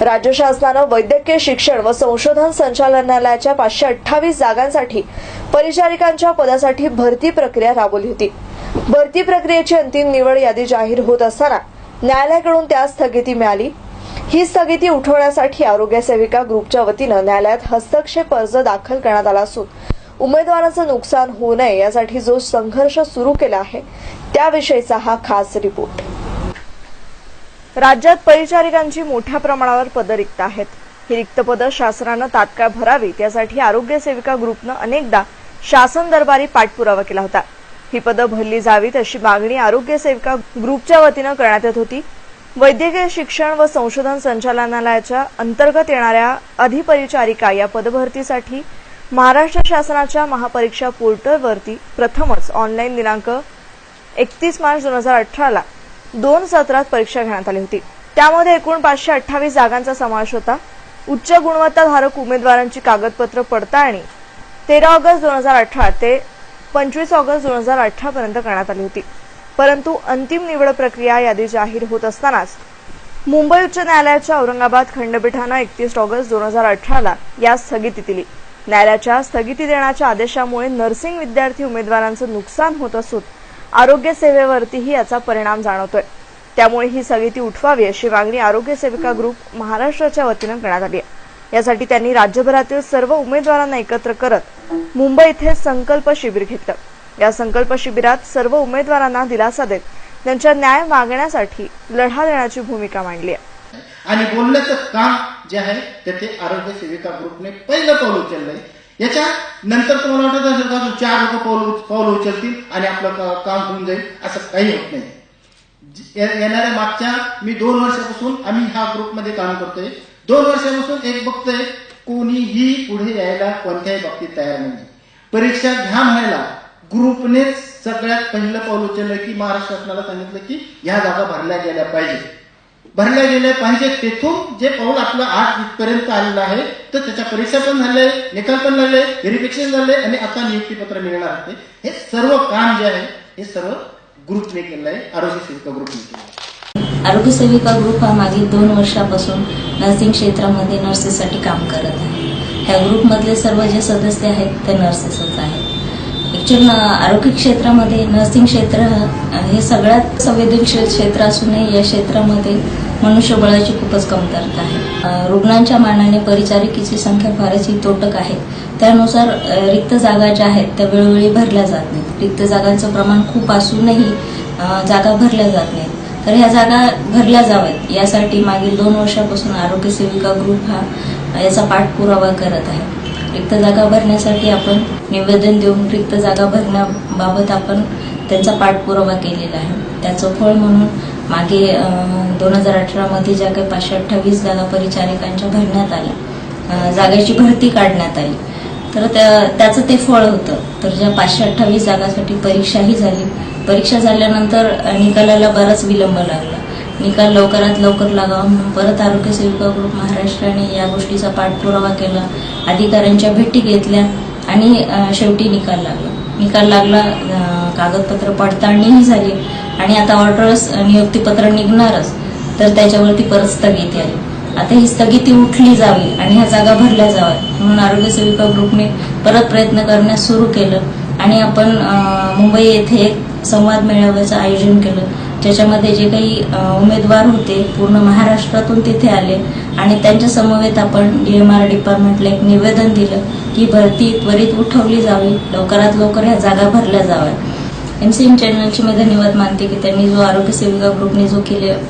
राज्य शासनानं वैद्यकीय शिक्षण व संशोधन संचालनालयाच्या 528 जागांसाठी परिचारिकांच्या पदासाठी भरती प्रक्रिया राबवली होती। भरती प्रक्रियेची अंतिम निवड यादी जाहीर होत असताना न्यायालयाकडून त्यास स्थगिती मिळाली। ही स्थगिती उठवण्यासाठी आरोग्य सेविका ग्रुपच्या वतीनं न्यायालयात हस्तक्षेप अर्ज दाखल करण्यात आला असून उमेदवारांचं नुकसान होऊ नये यासाठी जो संघर्ष सुरू केला आहे त्याविषयीचा हा खास रिपोर्ट। राज्यात परिचारिकांची मोठ्या प्रमाणावर पदं रिक्त आहेत। ही रिक्त पदं शासनानं तात्काळ भरावीत यासाठी आरोग्य सेविका ग्रुपनं अनेकदा शासन दरबारी पाठपुरावा केला होता। ही पदं भरली जावीत अशी मागणी आरोग्य सेविका ग्रुपच्या वतीनं करण्यात येत होती। वैद्यकीय शिक्षण व संशोधन संचालनालयाच्या अंतर्गत येणाऱ्या अधिपरिचारिका या पदभरतीसाठी महाराष्ट्र शासनाच्या महापरीक्षा पोर्टलवरती प्रथमच ऑनलाईन दिनांक 31 मार्च 2018 ला 2 सत्रात परीक्षा घेण्यात आली होती। त्यामध्ये एकूण 528 जागांचा समावेश होता। उच्च गुणवत्ताधारक उमेदवारांची कागदपत्र पडताळणी 13 ऑगस्ट 2018 ते 25 ऑगस्ट 2018 पर्यंत करण्यात आली होती। परंतु अंतिम निवड प्रक्रिया यादी जाहीर होत असतानाच मुंबई उच्च न्यायालयाच्या औरंगाबाद खंडपीठानं 31 ऑगस्ट 2018 ला या स्थगिती दिली। न्यायालयाच्या स्थगिती देण्याच्या आदेशामुळे नर्सिंग विद्यार्थी उमेदवारांचं नुकसान होत असून आरोग्य सेवेवरतीही याचा परिणाम जाणवतोय। त्यामुळे ही स्थगिती उठवावी अशी मागणी आरोग्य सेविका ग्रुप महाराष्ट्राच्या वतीनं करण्यात आली आहे। यासाठी त्यांनी राज्यभरातील सर्व उमेदवारांना एकत्र करत मुंबई येथे संकल्प शिबिर घेतलं। या संकल्प शिबिरात सर्व उमेदवारांना दिलासा देत त्यांच्या न्याय मागण्यासाठी लढा देण्याची भूमिका मांडली आहे। आणि बोलण्याचं काम जे आहे ते आरोग्य सेविका ग्रुपने पहिलं पाऊल उचललंय। याच्या नंतर तुम्हाला वाटत असेल का 4 लोक पाऊल उचलतील आणि आपलं काम होऊन जाईल, असं काही होत नाही। येणाऱ्या मागच्या मी 2 वर्षापासून आम्ही ह्या ग्रुपमध्ये काम करतोय। 2 वर्षापासून एक बघतोय कोणीही पुढे यायला कोणत्याही बाबतीत तयार नाही। परीक्षा घ्या म्हणायला ग्रुपने सगळ्यात पहिलं पाऊल उचललं की महाराष्ट्र शासनाला सांगितलं की ह्या जागा भरल्या गेल्या पाहिजे। तेथून जे पाऊल आपलं 8 पर्यंत आलेलं आहे तर त्याच्या परीक्षा पण झाले, निकाल पण झाले, व्हेरिफिकेशन झाले आणि आता नियुक्तीपत्र मिळणार आहे। हे सर्व काम जे आहे हे सर्व ग्रुपने केलं आहे, आरोग्य सेविका ग्रुपने केलं। आरोग्य सेविका ग्रुप हा मागील 2 वर्षापासून नर्सिंग क्षेत्रामध्ये नर्सेससाठी काम करत आहे। ह्या ग्रुपमधले सर्व जे सदस्य आहेत ते नर्सेसच आहेत। ऍक्च्युअली आरोग्य क्षेत्रामध्ये नर्सिंग क्षेत्र हे सगळ्यात संवेदनशील क्षेत्र असूनही या क्षेत्रामध्ये मनुष्यबळाची खूपच कमतरता आहे। रुग्णांच्या मानाने परिचारिकेची संख्या फारच तोटक आहे। त्यानुसार रिक्त जागा ज्या आहेत त्या वेळोवेळी भरल्या जात नाहीत। रिक्त जागांचं प्रमाण खूप असूनही जागा भरल्या जात नाहीत। तर ह्या जागा भरल्या जाव्यात यासाठी मागील 2 वर्षापासून आरोग्य सेविका ग्रुप हा याचा पाठपुरावा करत आहे। रिक्त जागा भरण्यासाठी आपण निवेदन देऊन रिक्त जागा भरण्याबाबत आपण त्यांचा पाठपुरावा केलेला आहे। त्याचं फळ म्हणून मागे 2018 मध्ये ज्या काही 528 जागा परिचारिकांच्या भरण्यात आल्या, जागेची भरती काढण्यात आली, तर त्याचं ते फळ होतं। तर ज्या 528 जागांसाठी परीक्षाही झाली। परीक्षा झाल्यानंतर निकालाला बराच विलंब लागला। निकाल लवकरात लवकर लागावा म्हणून परत आरोग्य सेविका ग्रुप महाराष्ट्राने या गोष्टीचा पाठपुरावा केला, अधिकाऱ्यांच्या भेटी घेतल्या आणि शेवटी निकाल लागला। कागदपत्र पडताळणीही झाली आणि आता ऑर्डर्स नियुक्तीपत्र निघणारच, तर त्याच्यावरती परत स्थगिती आली। आता ही स्थगिती उठली जावी आणि ह्या जागा भरल्या जाव्यात म्हणून आरोग्य सेविका ग्रुपने परत प्रयत्न करण्यास सुरू केलं आणि आपण मुंबई येथे एक संवाद मेळाव्याचं आयोजन केलं, ज्याच्यामध्ये जे काही उमेदवार होते पूर्ण महाराष्ट्रातून तिथे आले आणि त्यांच्या समवेत आपण DMR डिपार्टमेंटला एक निवेदन दिलं की भरती त्वरित उठवली जावी, लवकरात लवकर ह्या जागा भरल्या जाव्यात। MCM चॅनलची मी धन्यवाद मानते की त्यांनी जो आरोग्य सेविका ग्रुपने जो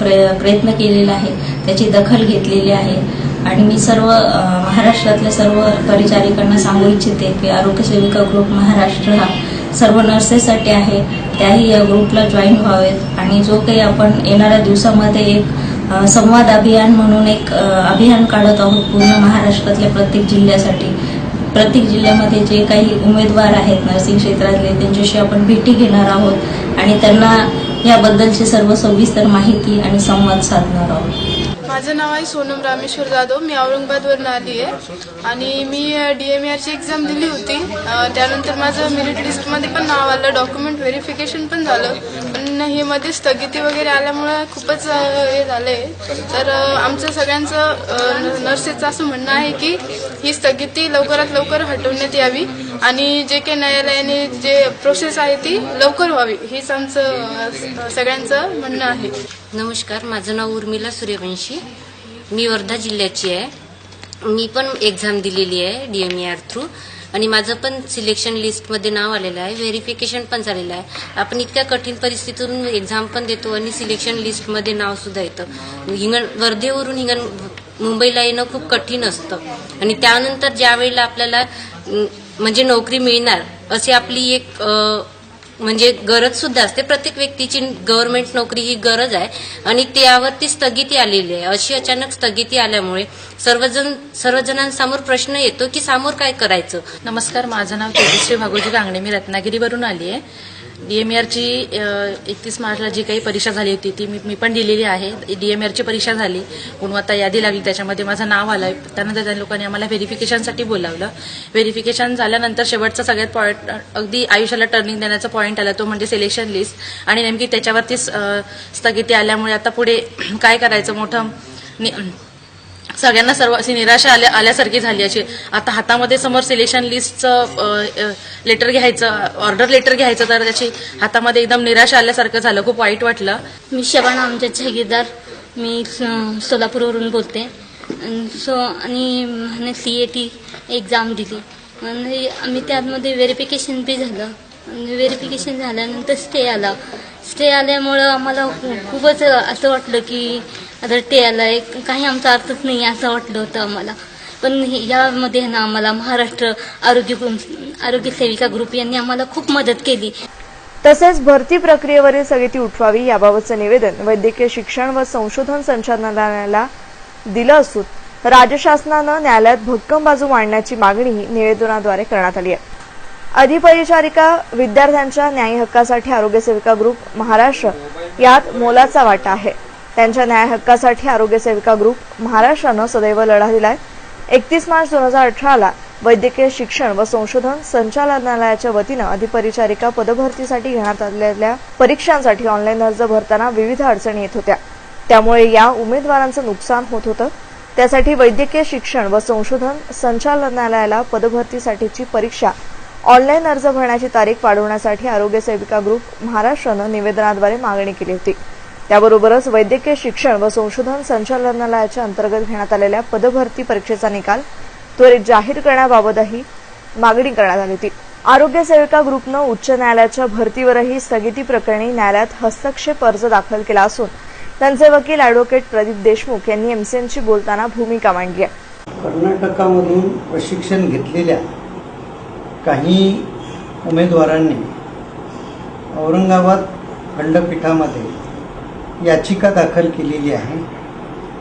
प्रयत्न केलेला आहे त्याची दखल घेतलेली आहे आणि मी सर्व महाराष्ट्रातल्या सर्व परिचारिकांना सांगू इच्छिते की आरोग्य सेविका ग्रुप महाराष्ट्र हा सर्व नर्सेससाठी आहे। त्याही या ग्रुपला जॉईन व्हावेत आणि जो काही आपण येणाऱ्या दिवसामध्ये एक संवाद अभियान म्हणून एक अभियान काढत आहोत पूर्ण महाराष्ट्रातल्या प्रत्येक जिल्ह्यासाठी। प्रत्येक जिल्ह्यामध्ये जे काही उमेदवार आहेत नर्सिंग क्षेत्रातले त्यांच्याशी आपण भेटी घेणार आहोत आणि त्यांना याबद्दलची सर्व सविस्तर माहिती आणि संवाद साधणार आहोत। माझं नाव आहे सोनम रामेश्वर जाधव। मी औरंगाबादवरून आली आहे आणि मी DMRची एक्झाम दिली होती। त्यानंतर माझं मेरिट लिस्टमध्ये पण नाव आलं, डॉक्युमेंट व्हेरिफिकेशन पण झालं, पण पण हे मध्ये स्थगिती वगैरे आल्यामुळं खूपच हे झालंय. तर आमचं सगळ्यांचं नर्सेसचं असं म्हणणं आहे की ही स्थगिती लवकरात लवकर हटवण्यात यावी आणि जे काही न्यायालयाने जे प्रोसेस आहे ती लवकर व्हावी, हेच आमचं सगळ्यांचं म्हणणं आहे. नमस्कार, माझं नाव उर्मिला सूर्यवंशी. मी वर्धा जिल्ह्याची आहे. मी पण एक्झाम दिलेली आहे DMER थ्रू आणि माझं पण सिलेक्शन लिस्टमध्ये नाव आलेलं आहे, व्हेरिफिकेशन पण झालेलं आहे. आपण इतक्या कठीण परिस्थितीतून एक्झाम पण देतो आणि सिलेक्शन लिस्टमध्ये नाव सुद्धा येतं. वर्धेवरून मुंबईला येणं खूप कठीण असतं आणि त्यानंतर ज्या वेळेला आपल्याला म्हणजे नोकरी मिळणार अशी आपली एक म्हणजे गरज सुद्धा असते. प्रत्येक व्यक्तीची गव्हर्नमेंट नोकरी ही गरज आहे आणि त्यावरती स्थगिती आलेली आहे. अशी अचानक स्थगिती आल्यामुळे सर्व जणांसमोर प्रश्न येतो की समोर काय करायचं. नमस्कार, माझं नाव तेजश्री भागोजी गांगणे. मी रत्नागिरीवरून आली आहे. DMERची 31 मार्चला जी काही परीक्षा झाली होती ती मी पण दिलेली आहे. DMERची परीक्षा झाली, गुणवत्ता यादी लागली, त्याच्यामध्ये माझं नाव आलं. त्यानंतर त्या लोकांनी आम्हाला व्हेरिफिकेशनसाठी बोलावलं. व्हेरिफिकेशन झाल्यानंतर शेवटचा सगळ्यात पॉईंट, अगदी आयुष्याला टर्निंग देण्याचा पॉईंट आला, तो म्हणजे सिलेक्शन लिस्ट. आणि नेमकी त्याच्यावरतीच स्थगिती आल्यामुळे आता पुढे काय करायचं, मोठं सगळ्यांना अशी निराशा आल्यासारखी झाली. अशी आता हातामध्ये समोर सिलेक्शन लिस्टचं लेटर घ्यायचं, ऑर्डर लेटर घ्यायचं, तर त्याची हातामध्ये एकदम निराशा आल्यासारखं झालं. खूप वाईट वाटलं. मी शबाना आमच्या जहागीरदार, मी सोलापूरवरून बोलते. आणि CAT एक्झाम दिली आणि आम्ही त्यामध्ये व्हेरिफिकेशन बी झालं. व्हेरिफिकेशन झाल्यानंतर स्टे आल्यामुळं आम्हाला खूपच असं वाटलं की आता स्टे आलाय, काही आमचा अर्थच नाही असं वाटलं होतं आम्हाला. पण यामध्ये ना आम्हाला महाराष्ट्र आरोग्य सेविका ग्रुप यांनी आम्हाला खूप मदत केली. तसेच भरती प्रक्रियेवरील स्थगिती उठवावी याबाबतचं निवेदन वैद्यकीय शिक्षण व संशोधन संचालनालयाला दिलं असून राज्य शासनानं न्यायालयात भक्कम बाजू मांडण्याची मागणीही निवेदनाद्वारे करण्यात आली आहे. अधिपरिचारिका विद्यार्थ्यांच्या न्यायी हक्कासाठी आरोग्य सेविका ग्रुप महाराष्ट्र यात मोलाचा वाटा आहे. त्यांच्या न्याय हक्कासाठी आरोग्य सेविका ग्रुप महाराष्ट्रानं सदैव लढा दिलाय. 31 मार्च 2018ला वैद्यकीय शिक्षण व संशोधन संचालनालयाच्या वतीनं अधिपरिचारिका पदभरतीसाठी घेण्यात आलेल्या परीक्षांसाठी ऑनलाईन अर्ज भरताना विविध अडचणी येत होत्या. त्यामुळे या उमेदवारांचं नुकसान होत होतं. त्यासाठी वैद्यकीय शिक्षण व संशोधन संचालनालयाला पदभरतीसाठीची परीक्षा ऑनलाईन अर्ज भरण्याची तारीख वाढवण्यासाठी आरोग्य सेविका ग्रुप महाराष्ट्रानं निवेदनाद्वारे मागणी केली होती. त्याबरोबरच वैद्यकीय शिक्षण व संशोधन संचालनालयाच्या अंतर्गत घेण्यात आलेल्या पदभरती परीक्षेचा निकाल त्वरित जाहीर करण्याबाबतही मागणी करण्यात आली होती. आरोग्य सेविका ग्रुपनं उच्च न्यायालयाच्या भरतीवरही स्थगिती प्रकरणी न्यायालयात हस्तक्षेप अर्ज दाखल केला असून त्यांचे वकील अॅडव्होकेट प्रदीप देशमुख यांनी एमसीएनशी बोलताना भूमिका मांडली आहे. कर्नाटकामधून प्रशिक्षण घेतलेल्या काही उमेदवारांनी औरंगाबाद खंडपीठामध्ये याचिका दाखल केलेली आहे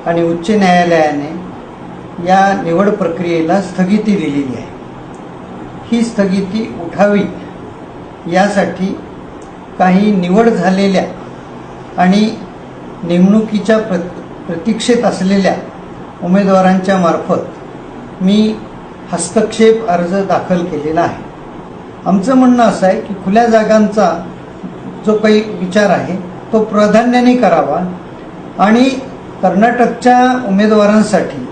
आणि उच्च न्यायालयाने या निवड प्रक्रियेला स्थगिती दिलेली आहे. ही स्थगिती उठावी यासाठी काही निवड झालेल्या आणि नेमणुकीच्या प्रतीक्षेत असलेल्या उमेदवारांच्या मार्फत मी हस्तक्षेप अर्ज दाखल केलेला आहे. आमचं म्हणणं असं आहे की खुल्या जागांचा जो काही विचार आहे तो प्राधान्याने करावा आणि कर्नाटकच्या उमेदवारांसाठी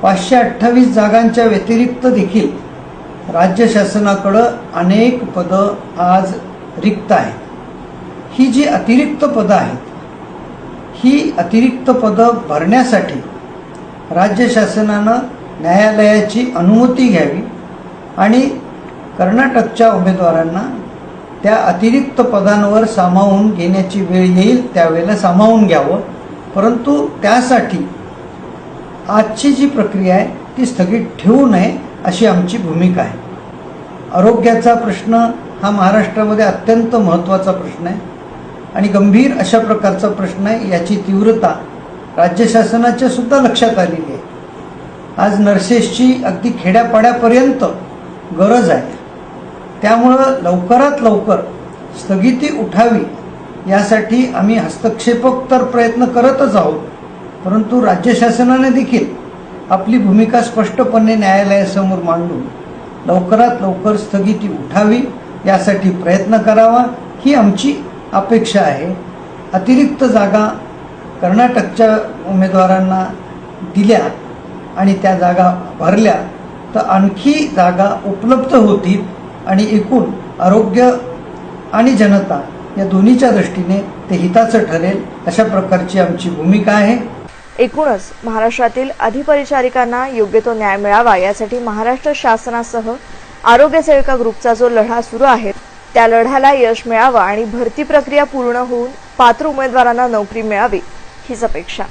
528 जागांच्या व्यतिरिक्त देखील राज्य शासनाकडं अनेक पदं आज रिक्त आहेत. ही जी अतिरिक्त पदं आहेत ही अतिरिक्त पदं भरण्यासाठी राज्य शासनानं न्यायालयाची अनुमती घ्यावी आणि कर्नाटकच्या उमेदवारांना त्या अतिरिक्त पदांवर सामावून घेण्याची वेळ येईल त्यावेळेला सामावून घ्यावं. परंतु त्यासाठी आजची जी प्रक्रिया आहे ती स्थगित ठेवू नये अशी आमची भूमिका आहे. आरोग्याचा प्रश्न हा महाराष्ट्रामध्ये अत्यंत महत्त्वाचा प्रश्न आहे आणि गंभीर अशा प्रकारचा प्रश्न आहे. याची तीव्रता राज्य शासनाच्या सुद्धा लक्षात आलेली आहे. आज नर्सेसची अगदी खेड्यापाड्यापर्यंत गरज आहे. त्यामुळं लवकरात लवकर स्थगिती उठावी यासाठी आम्ही हस्तक्षेपोत्तर प्रयत्न करतच आहोत. परंतु राज्य शासनाने देखील आपली भूमिका स्पष्टपणे न्यायालयासमोर मांडून लवकरात लवकर स्थगिती उठावी यासाठी प्रयत्न करावा ही आमची अपेक्षा आहे. अतिरिक्त जागा कर्नाटकच्या उमेदवारांना दिल्या आणि त्या जागा भरल्या तर आणखी जागा उपलब्ध होतील आणि एकूण आरोग्य आणि जनता या दोन्हीच्या दृष्टीने ते हिताचं ठरेल अशा प्रकारची आमची भूमिका आहे. एकूणच महाराष्ट्रातील अधिपरिचारिकांना योग्य तो न्याय मिळावा यासाठी महाराष्ट्र शासनासह आरोग्य सेविका ग्रुपचा जो लढा सुरू आहे त्या लढ्याला यश मिळावं आणि भरती प्रक्रिया पूर्ण होऊन पात्र उमेदवारांना नोकरी मिळावी हीच अपेक्षा.